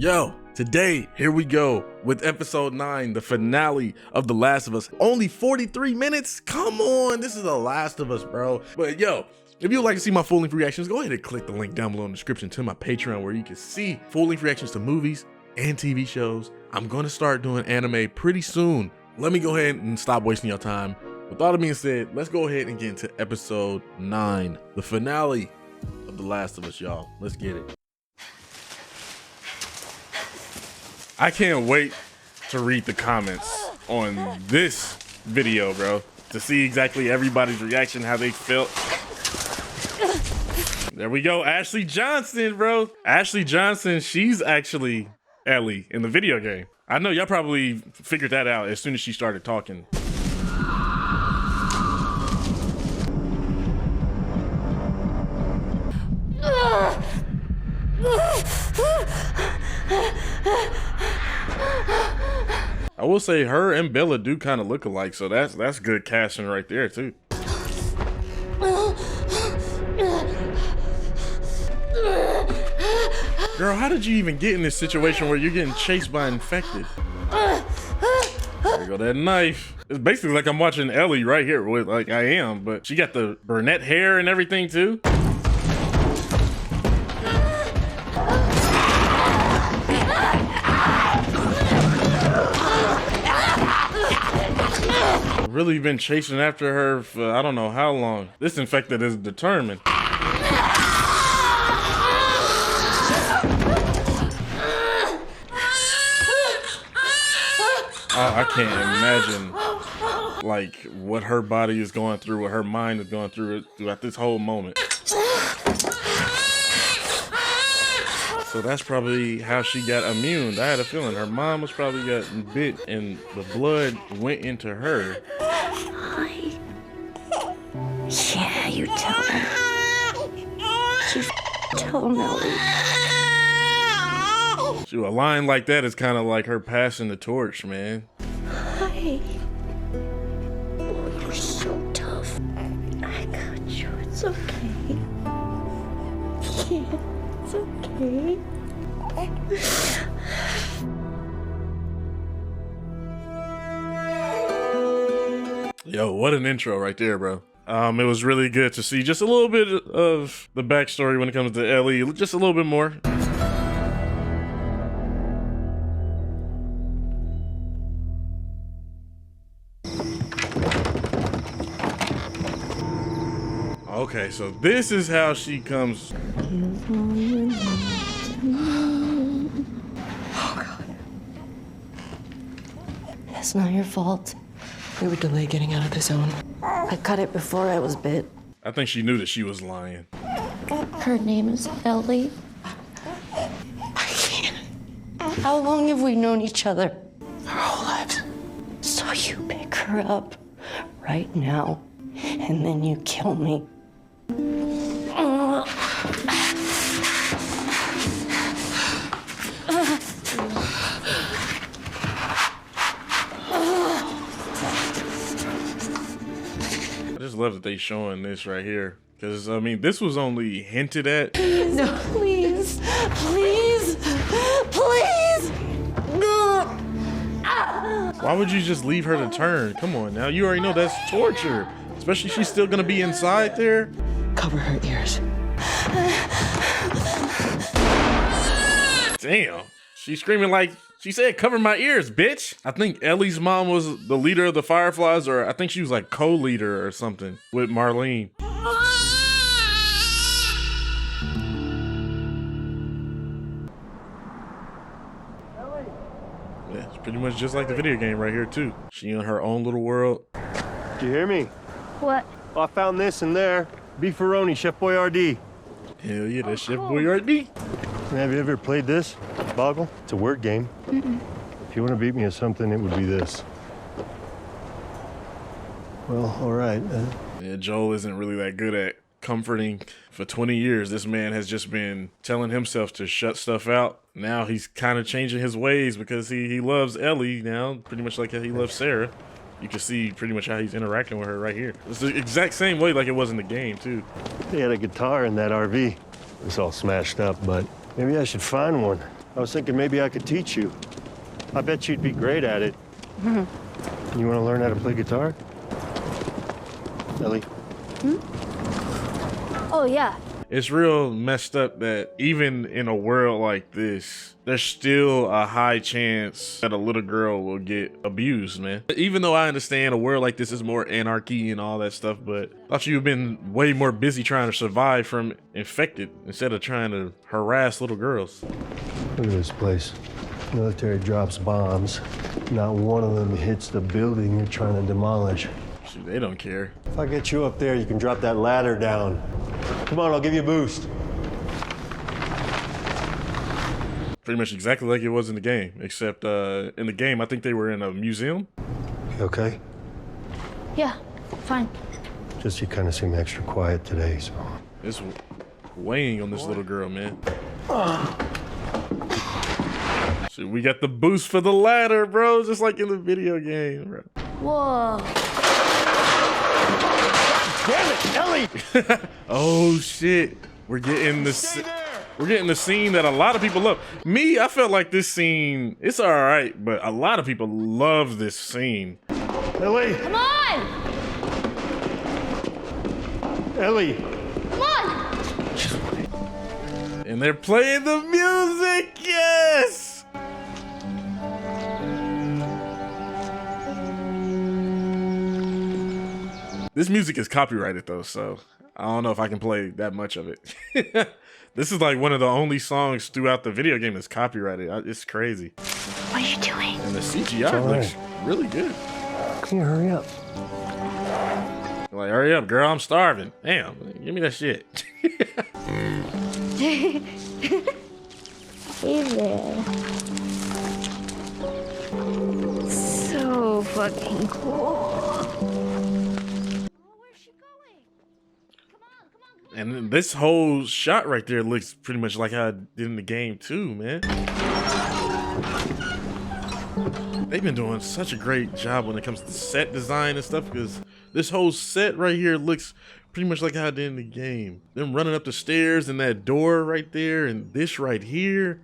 Yo, today, here we go with episode 9, the finale of The Last of Us. Only 43 minutes? Come on, this is The Last of Us, bro. But yo, if you would like to see my full-length reactions, go ahead and click the link down below in the description to my Patreon where you can see full-length reactions to movies and TV shows. I'm gonna start doing anime pretty soon. Let me go ahead and stop wasting your time. With all that being said, let's go ahead and get into episode 9, the finale of The Last of Us, y'all. Let's get it. I can't wait to read the comments on this video, bro, to see exactly everybody's reaction, how they felt. There we go, Ashley Johnson, bro. Ashley Johnson, she's actually Ellie in the video game. I know y'all probably figured that out as soon as she started talking. I will say her and Bella do kind of look alike, so that's good casting right there too. Girl, how did you even get in this situation where you're getting chased by infected? There go that knife. It's basically like I'm watching Ellie right here, with like I am, but she got the brunette hair and everything too. Really been chasing after her for I don't know how long. This infected is determined. Oh, I can't imagine like what her body is going through, what her mind is going through throughout this whole moment. So that's probably how she got immune. I had a feeling her mom was probably got bit and the blood went into her. Yeah, you tell her. You tell Melly. So a line like that is kind of like her passing the torch, man. Hi. Oh, you're so tough. I got you. It's okay. Yeah, it's okay. Yo, what an intro right there, bro. It was really good to see just a little bit of the backstory when it comes to Ellie, just a little bit more. Okay, so this is how she comes. Oh, God. It's not your fault. We were delayed getting out of the zone. I cut it before I was bit. I think she knew that she was lying. Her name is Ellie. I can't. How long have we known each other? Our whole lives. So you pick her up right now, and then you kill me. I just love that they showing this right here. Because, I mean, this was only hinted at. No, please, please, please. Why would you just leave her to turn? Come on now, you already know that's torture. Especially she's still gonna be inside there. Cover her ears. Damn, she's screaming like, she said, cover my ears, bitch. I think Ellie's mom was the leader of the Fireflies, or I think she was like co-leader or something with Marlene. Yeah, it's pretty much just like the video game right here too. She in her own little world. Did you hear me? What? Oh, I found this in there. Beefaroni, Chef Boyardee. Hell yeah, that's Chef Boyardee. Have you ever played this? Boggle? It's a word game. If you want to beat me at something, it would be this. Well, all right. Yeah, Joel isn't really that good at comforting. For 20 years, this man has just been telling himself to shut stuff out. Now he's kind of changing his ways because he loves Ellie now, pretty much like he loves Sarah. You can see pretty much how he's interacting with her right here. It's the exact same way like it was in the game, too. They had a guitar in that RV. It's all smashed up, but maybe I should find one. I was thinking maybe I could teach you. I bet you'd be great at it. You want to learn how to play guitar? Ellie? Oh, yeah. It's real messed up that even in a world like this, there's still a high chance that a little girl will get abused, man. Even though I understand a world like this is more anarchy and all that stuff, but I thought you've been way more busy trying to survive from infected instead of trying to harass little girls. Look at this place. Military drops bombs. Not one of them hits the building you're trying to demolish. Shoot, they don't care. If I get you up there, you can drop that ladder down. Come on, I'll give you a boost. Pretty much exactly like it was in the game, except in the game, I think they were in a museum. You okay? Yeah, fine. Just you kind of seem extra quiet today, so. It's weighing on this little girl, man. So we got the boost for the ladder, bro, just like in the video game, bro. Whoa. Damn it, Ellie! Oh shit, we're getting the scene that a lot of people love. Me, I felt like this scene, it's all right, but a lot of people love this scene. Ellie! Come on! Ellie! Come on! And they're playing the music, yes! This music is copyrighted though, so I don't know if I can play that much of it. This is like one of the only songs throughout the video game that's copyrighted. It's crazy. What are you doing? And the CGI looks really good. Can you hurry up? Like, hurry up, girl, I'm starving. Damn, give me that shit. Hey there. So fucking cool. And this whole shot right there looks pretty much like how I did in the game too, man. They've been doing such a great job when it comes to set design and stuff, because this whole set right here looks pretty much like how I did in the game. Them running up the stairs and that door right there and this right here.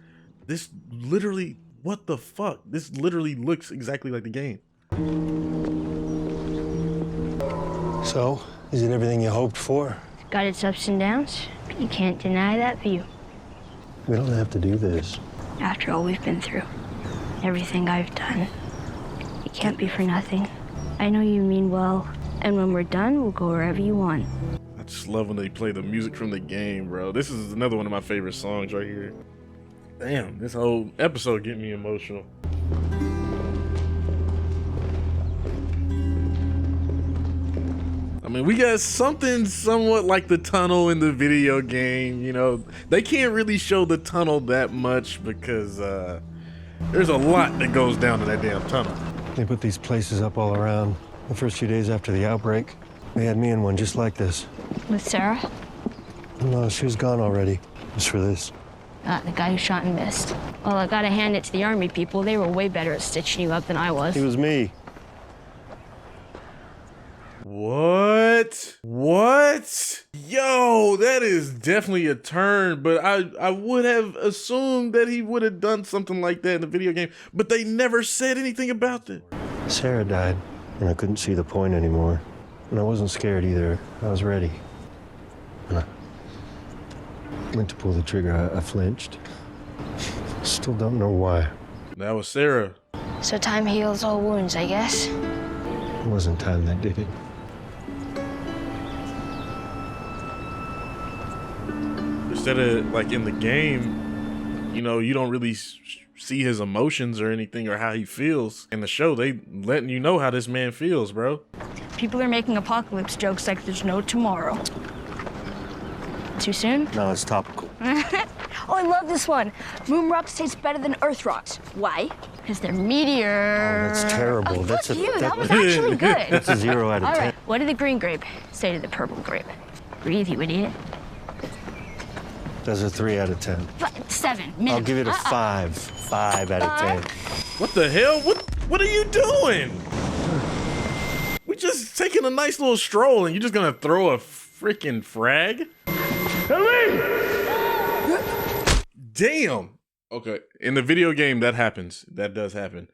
This literally, what the fuck? This literally looks exactly like the game. So, is it everything you hoped for? Got its ups and downs, but you can't deny that view. We don't have to do this. After all we've been through, everything I've done, it can't be for nothing. I know you mean well, and when we're done, we'll go wherever you want. I just love when they play the music from the game, bro. This is another one of my favorite songs right here. Damn, this whole episode getting me emotional. I mean, we got something somewhat like the tunnel in the video game, you know. They can't really show the tunnel that much because there's a lot that goes down to that damn tunnel. They put these places up all around. The first few days after the outbreak, they had me in one just like this. With Sarah? No, she was gone already. Just for this. The guy who shot and missed. Well, I gotta hand it to the army people. They were way better at stitching you up than I was. It was me. What? What? Yo, that is definitely a turn, but I would have assumed that he would have done something like that in the video game, but they never said anything about that. Sarah died, and I couldn't see the point anymore. And I wasn't scared either. I was ready. And I went to pull the trigger. I flinched. Still don't know why. That was Sarah. So time heals all wounds, I guess. It wasn't time that did it. Instead of like in the game, you know, you don't really see his emotions or anything or how he feels. In the show, they letting you know how this man feels, bro. People are making apocalypse jokes like there's no tomorrow. Too soon? No, it's topical. Oh, I love this one. Moon rocks taste better than Earth rocks. Why? Because they're meteor. Oh, that's terrible. Oh, That's fuck a you. That was actually good. That's a 0 out of 10. All right. What did the green grape say to the purple grape? Breathe, you idiot. That's a 3 out of 10. 7. Minimum. I'll give it a 5. 5 out of 10. What the hell? What are you doing? We just taking a nice little stroll and you're just gonna throw a freaking frag? Ellie! Damn. Okay, in the video game, that happens. That does happen.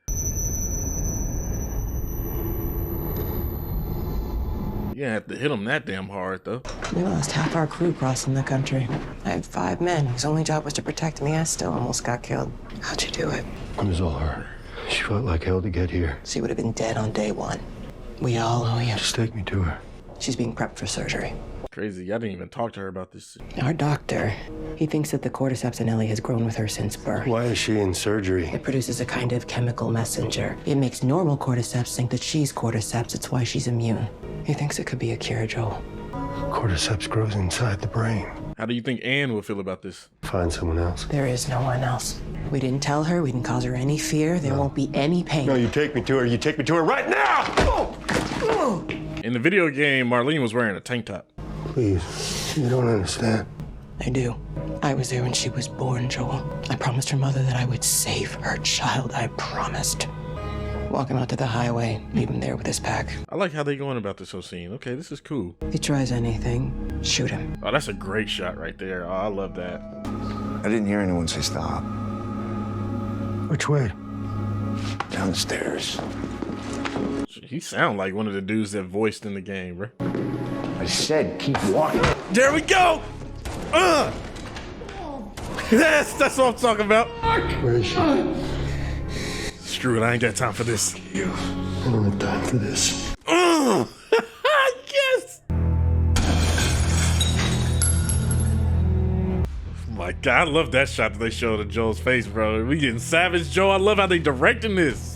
You didn't have to hit him that damn hard, though. We lost half our crew crossing the country. I had 5 men whose only job was to protect me. I still almost got killed. How'd you do it? It was all her. She fought like hell to get here. She would have been dead on day 1. We all owe you. Just take me to her. She's being prepped for surgery. Crazy. I didn't even talk to her about this. Our doctor, he thinks that the cordyceps in Ellie has grown with her since birth. Why is she in surgery? It produces a kind of chemical messenger. It makes normal cordyceps think that she's cordyceps. It's why she's immune. He thinks it could be a cure, Joel. Cordyceps grows inside the brain. How do you think Anne will feel about this? Find someone else. There is no one else. We didn't tell her. We didn't cause her any fear. There won't be any pain. No, you take me to her. You take me to her right now! In the video game, Marlene was wearing a tank top. Please, you don't understand. I do. I was there when she was born, Joel. I promised her mother that I would save her child. I promised. Walk him out to the highway, leave him there with his pack. I like how they going about this whole scene. Okay, this is cool. If he tries anything, shoot him. Oh, that's a great shot right there. Oh, I love that. I didn't hear anyone say stop. Which way? Downstairs. He sound like one of the dudes that voiced in the game, bro. I said keep walking. There we go! Yes, that's what I'm talking about. Where is she? Screw it, I ain't got time for this. I don't have time for this. Yes! My God, I love that shot that they showed of Joel's face, bro. We getting savage, Joe. I love how they directing this.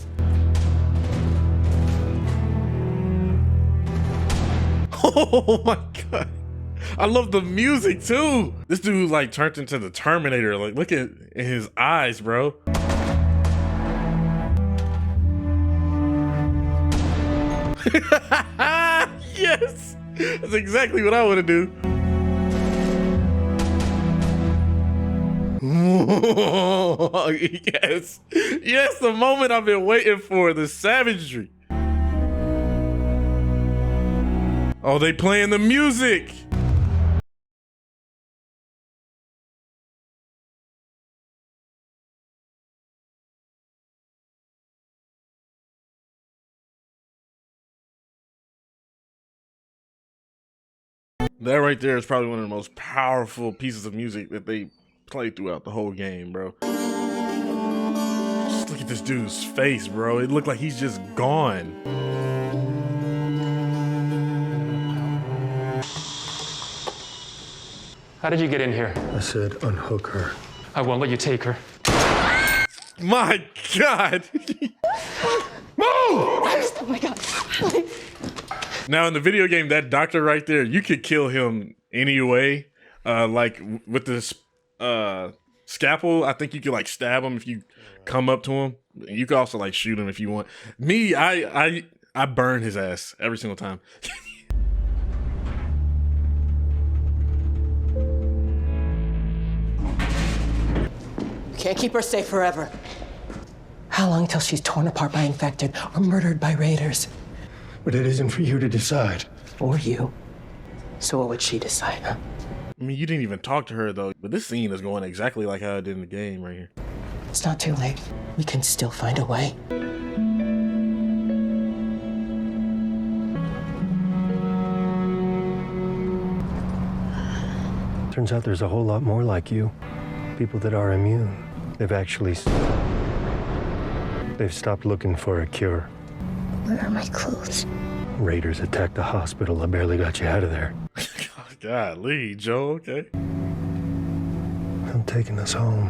Oh my God. I love the music too. This dude like turned into the Terminator. Like, look at his eyes, bro. Yes, that's exactly what I want to do. Yes, yes, the moment I've been waiting for, the savagery. Oh, they playing the music. That right there is probably one of the most powerful pieces of music that they play throughout the whole game, bro. Just look at this dude's face, bro. It looked like he's just gone. How did you get in here? I said unhook her. I won't let you take her. My God. Move! Oh my God. Now in the video game, that doctor right there, you could kill him anyway. Like with this scalpel, I think you could like stab him if you come up to him. You could also like shoot him if you want. Me, I burn his ass every single time. Can't keep her safe forever. How long till she's torn apart by infected or murdered by raiders? But it isn't for you to decide. Or you. So what would she decide, huh? I mean, you didn't even talk to her though, but this scene is going exactly like how it did in the game right here. It's not too late. We can still find a way. Turns out there's a whole lot more like you. People that are immune. They've stopped looking for a cure. Where are my clothes? Raiders attacked the hospital. I barely got you out of there. Golly, Joe, okay. I'm taking us home.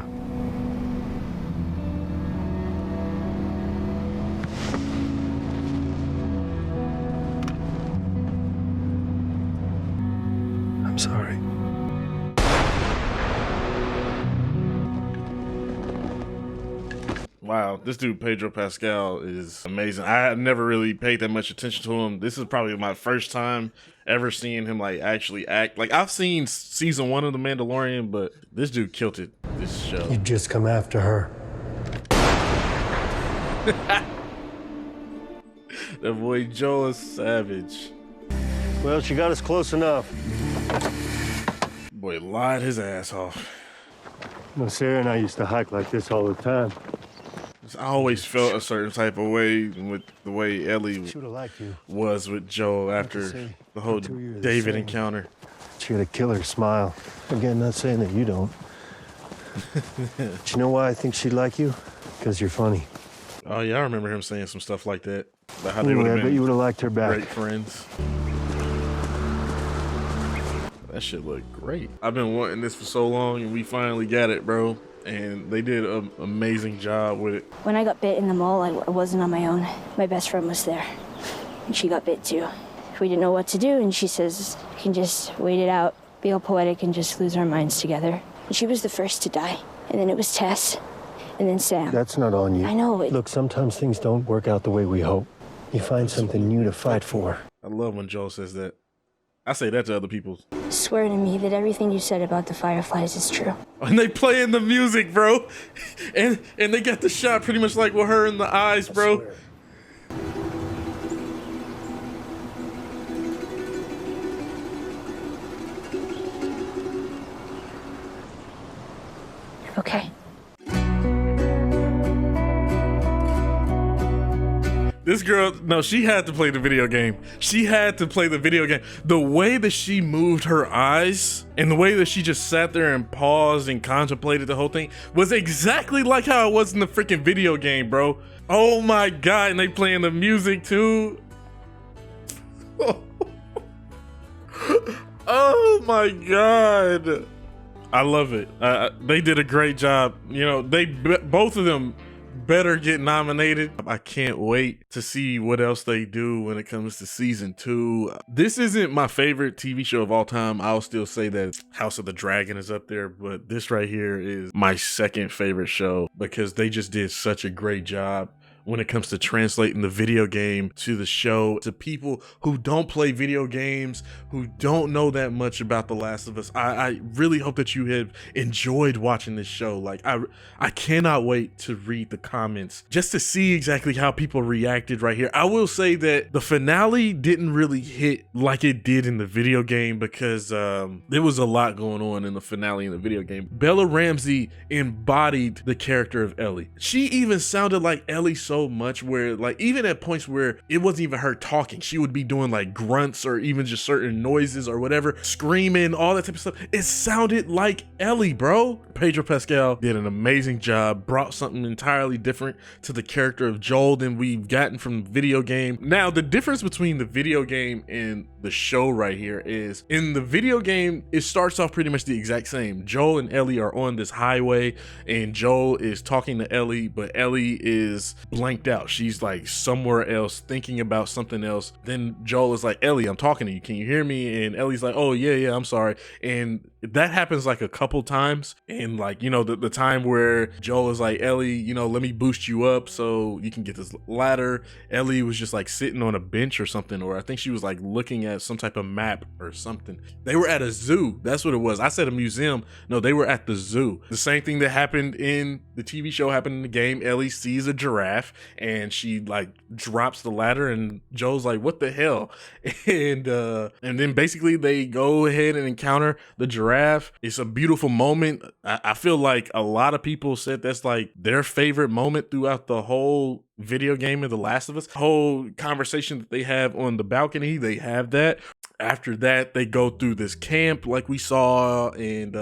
I'm sorry. Wow, this dude Pedro Pascal is amazing. I never really paid that much attention to him. This is probably my first time ever seeing him like actually act. Like I've seen season 1 of The Mandalorian, but this dude killed it this show. You just come after her. That boy Joe is savage. Well, she got us close enough. Boy lied his ass off. Well, Sarah and I used to hike like this all the time. I always felt a certain type of way with the way Ellie She would have liked you. was with Joel after say, the whole two years the David same. encounter. She had a killer smile. Again, not saying that you don't. But you know why I think she'd like you? Because you're funny. Oh yeah, I remember him saying some stuff like that. About how they would Anyway, have I bet you been would have liked her back. great friends. That shit looked great. I've been wanting this for so long and we finally got it, bro. And they did an amazing job with it. When I got bit in the mall, I wasn't on my own. My best friend was there, and she got bit too. We didn't know what to do, and she says, we can just wait it out, be all poetic, and just lose our minds together. And she was the first to die. And then it was Tess, and then Sam. That's not on you. I know. Look, sometimes things don't work out the way we hope. You find something new to fight for. I love when Joel says that. I say that to other people. Swear to me that everything you said about the Fireflies is true. And they playing the music, bro. And they got the shot pretty much like with her in the eyes, bro. Okay. This girl, no, she had to play the video game. She had to play the video game. The way that she moved her eyes and the way that she just sat there and paused and contemplated the whole thing was exactly like how it was in the freaking video game, bro. Oh my God, and they playing the music too. Oh my God. I love it. They did a great job. You know, both of them better get nominated. I can't wait to see what else they do when it comes to season 2. This isn't my favorite TV show of all time. I'll still say that House of the Dragon is up there, but this right here is my second favorite show because they just did such a great job when it comes to translating the video game to the show to people who don't play video games, who don't know that much about The Last of Us. I really hope that you have enjoyed watching this show. Like I cannot wait to read the comments just to see exactly how people reacted right here. I will say that the finale didn't really hit like it did in the video game because there was a lot going on in the finale in the video game. Bella Ramsey embodied the character of Ellie. She even sounded like Ellie so much where like even at points where it wasn't even her talking, she would be doing like grunts or even just certain noises or whatever, screaming, all that type of stuff. It sounded like Ellie, bro. Pedro Pascal did an amazing job, brought something entirely different to the character of Joel than we've gotten from the video game. Now, the difference between the video game and the show right here is in the video game, it starts off pretty much the exact same. Joel and Ellie are on this highway and Joel is talking to Ellie, but Ellie is blanked out. She's like somewhere else thinking about something else. Then Joel is like, Ellie, I'm talking to you. Can you hear me? And Ellie's like, oh yeah, I'm sorry. And that happens like a couple times. And like, you know, the time where Joel is like, Ellie, you know, let me boost you up so you can get this ladder. Ellie was just like sitting on a bench or something, or I think she was like looking at some type of map or something. They were at a zoo. That's what it was. I said a museum. No, they were at the zoo. The same thing that happened in the TV show happened in the game. Ellie sees a giraffe and she like drops the ladder and Joel's like, what the hell? And then basically they go ahead and encounter the giraffe. It's a beautiful moment. I feel like a lot of people said that's like their favorite moment throughout the whole video game of The Last of Us. Whole conversation that they have on the balcony, they have that. After that, they go through this camp like we saw, and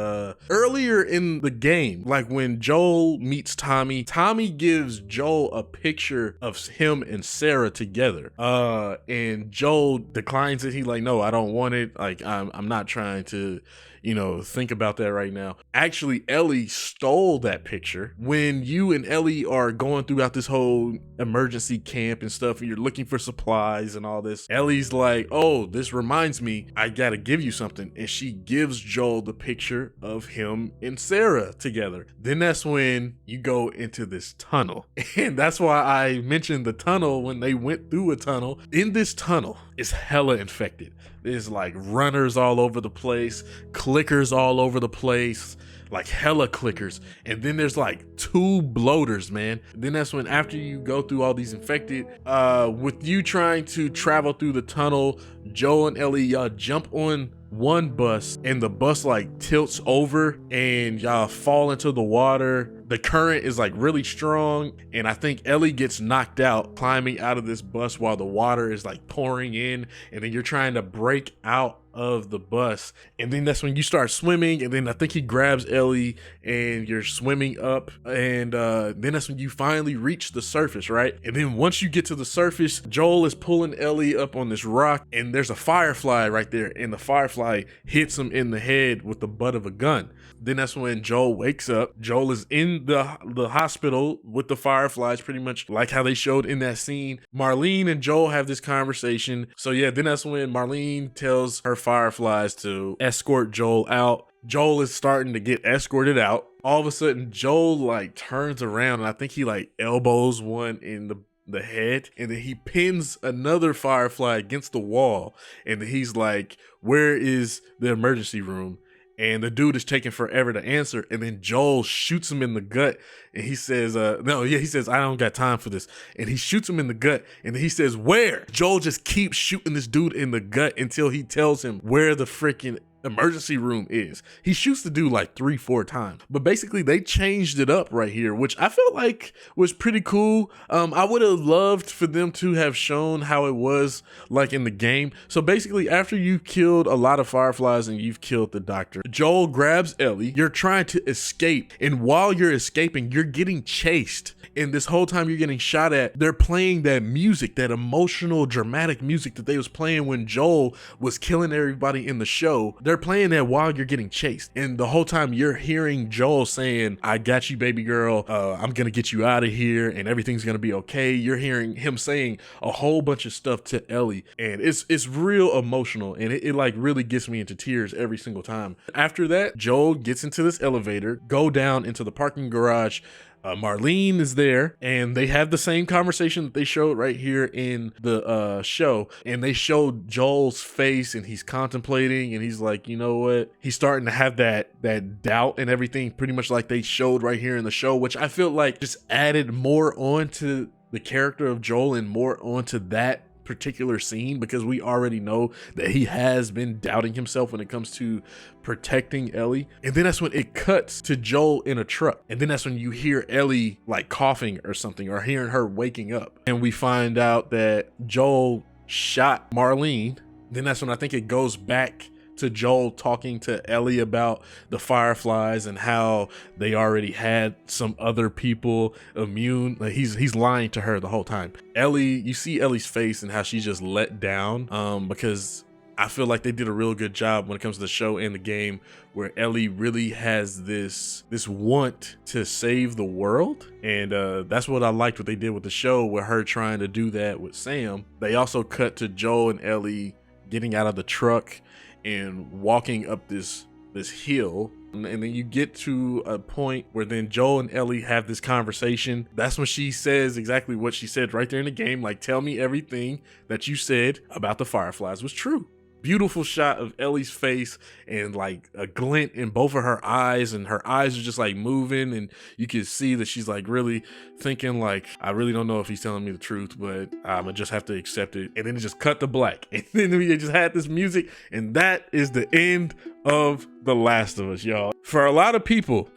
earlier in the game, like when Joel meets Tommy gives Joel a picture of him and Sarah together. And Joel declines it. He like, no, I don't want it. Like, I'm not trying to, you know, think about that right now. Actually, Ellie stole that picture. When you and Ellie are going throughout this whole emergency camp and stuff, and you're looking for supplies and all this, Ellie's like, oh, this reminds me, I gotta give you something. And she gives Joel the picture of him and Sarah together. Then that's when you go into this tunnel. And that's why I mentioned the tunnel when they went through a tunnel. In this tunnel is hella infected. There's like runners all over the place, clickers all over the place, like hella clickers. And then there's like 2 bloaters, man. Then that's when after you go through all these infected, with you trying to travel through the tunnel, Joel and Ellie, y'all jump on one bus and the bus like tilts over and y'all fall into the water. The current is like really strong, and I think Ellie gets knocked out climbing out of this bus while the water is like pouring in, and then you're trying to break out of the bus, and then that's when you start swimming, and then I think he grabs Ellie and you're swimming up, and then that's when you finally reach the surface, right? And then once you get to the surface, Joel is pulling Ellie up on this rock, and there's a firefly right there, and the firefly hits him in the head with the butt of a gun. Then that's when Joel wakes up. Joel is in the hospital with the fireflies, pretty much like how they showed in that scene. Marlene and Joel have this conversation. So yeah, then that's when Marlene tells her fireflies to escort Joel out. Joel is starting to get escorted out. All of a sudden, Joel like turns around, and I think he like elbows one in the head, and then he pins another firefly against the wall, and he's like, "Where is the emergency room?" And the dude is taking forever to answer. And then Joel shoots him in the gut. And he says, he says, "I don't got time for this." And he shoots him in the gut. And then he says, "Where?" Joel just keeps shooting this dude in the gut until he tells him where the freaking emergency room is. He shoots the dude like 3-4 times. But basically they changed it up right here, which I felt like was pretty cool. I would have loved for them to have shown how it was like in the game. So basically, after you've killed a lot of fireflies and you've killed the doctor, Joel grabs Ellie. You're trying to escape, and while you're escaping, you're getting chased. And this whole time you're getting shot at, they're playing that music, that emotional, dramatic music that they was playing when Joel was killing everybody in the show. They're playing that while you're getting chased. And the whole time you're hearing Joel saying, "I got you, baby girl. I'm going to get you out of here and everything's going to be okay." You're hearing him saying a whole bunch of stuff to Ellie. And it's real emotional. And it like really gets me into tears every single time. After that, Joel gets into this elevator, go down into the parking garage. Marlene is there, and they have the same conversation that they showed right here in the show, and they showed Joel's face, and he's contemplating, and he's like, you know what, he's starting to have that doubt and everything, pretty much like they showed right here in the show, which I feel like just added more onto the character of Joel and more onto that particular scene, because we already know that he has been doubting himself when it comes to protecting Ellie. And then that's when it cuts to Joel in a truck, and then that's when you hear Ellie like coughing or something, or hearing her waking up, and we find out that Joel shot Marlene. Then that's when I think it goes back to Joel talking to Ellie about the fireflies and how they already had some other people immune. Like he's lying to her the whole time. Ellie, you see Ellie's face and how she's just let down, because I feel like they did a real good job when it comes to the show and the game, where Ellie really has this want to save the world. And that's what I liked what they did with the show, with her trying to do that with Sam. They also cut to Joel and Ellie getting out of the truck and walking up this hill, and then you get to a point where then Joel and Ellie have this conversation. That's when she says exactly what she said right there in the game, like, "Tell me everything that you said about the fireflies was true." Beautiful shot of Ellie's face and like a glint in both of her eyes, and her eyes are just like moving, and you can see that she's like really thinking like, "I really don't know if he's telling me the truth, but I'm gonna just have to accept it." And then it just cut to black, and then we just had this music, and that is the end of The Last of Us, y'all. For a lot of people,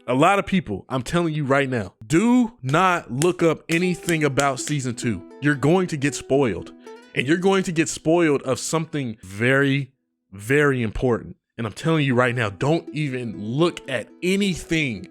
I'm telling you right now, do not look up anything about season 2. You're going to get spoiled. And you're going to get spoiled of something very, very important. And I'm telling you right now, don't even look at anything.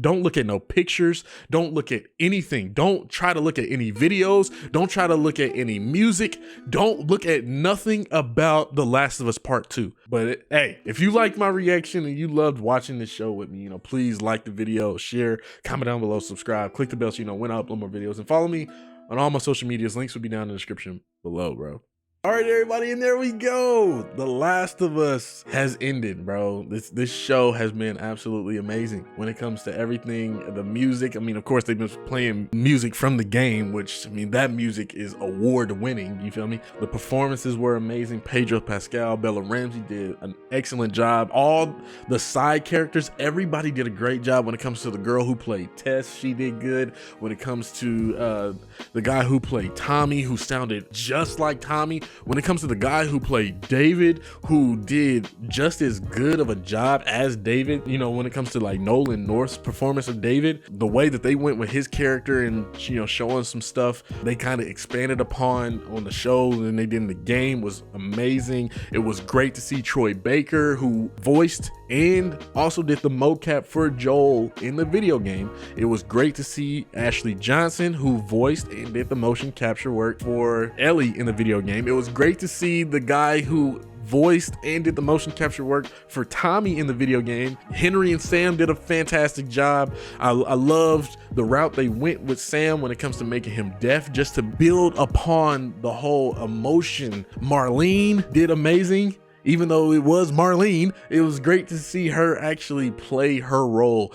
Don't look at no pictures. Don't look at anything. Don't try to look at any videos. Don't try to look at any music. Don't look at nothing about The Last of Us Part 2. But hey, if you liked my reaction and you loved watching this show with me, please like the video, share, comment down below, subscribe, click the bell so you know when I upload more videos, and follow me on all my social medias. Links will be down in the description below, bro. All right, everybody, and there we go. The Last of Us has ended, bro. This show has been absolutely amazing when it comes to everything. The music, I mean, of course, they've been playing music from the game, which, I mean, that music is award-winning, you feel me? The performances were amazing. Pedro Pascal, Bella Ramsey did an excellent job. All the side characters, everybody did a great job. When it comes to the girl who played Tess, she did good. When it comes to the guy who played Tommy, who sounded just like Tommy, when it comes to the guy who played David, who did just as good of a job as David, you know, when it comes to like Nolan North's performance of David, the way that they went with his character and, you know, showing some stuff they kind of expanded upon on the show and they did in the game was amazing. It was great to see Troy Baker, who voiced and also did the mocap for Joel in the video game. It was great to see Ashley Johnson, who voiced and did the motion capture work for Ellie in the video game. It was great to see the guy who voiced and did the motion capture work for Tommy in the video game. Henry and Sam did a fantastic job. I loved the route they went with Sam when it comes to making him deaf, just to build upon the whole emotion. Marlene did amazing. Even though it was Marlene, it was great to see her actually play her role.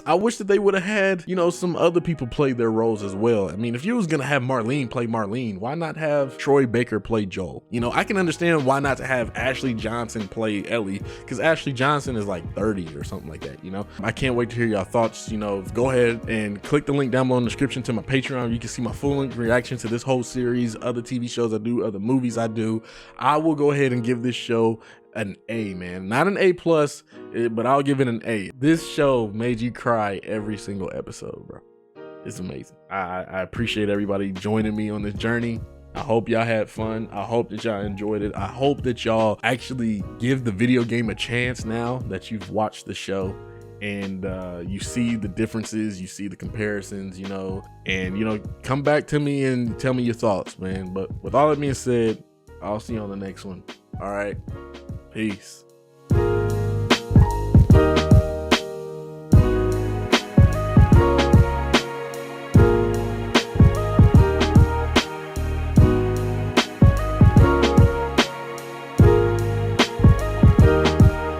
I wish that they would have had, you know, some other people play their roles as well. I mean, if you was gonna have Marlene play Marlene, why not have Troy Baker play Joel? You know, I can understand why not to have Ashley Johnson play Ellie, because Ashley Johnson is like 30 or something like that, you know? I can't wait to hear y'all thoughts. You know, go ahead and click the link down below in the description to my Patreon. You can see my full length reaction to this whole series, other TV shows I do, other movies I do. I will go ahead and give this show an A, man. Not an A+, but I'll give it an A. This show made you cry every single episode, bro. It's amazing. I appreciate everybody joining me on this journey. I hope y'all had fun. I hope that y'all enjoyed it. I hope that y'all actually give the video game a chance now that you've watched the show, and you see the differences, you see the comparisons, you know, and, you know, come back to me and tell me your thoughts, man. But with all that being said, I'll see you on the next one. All right. Peace.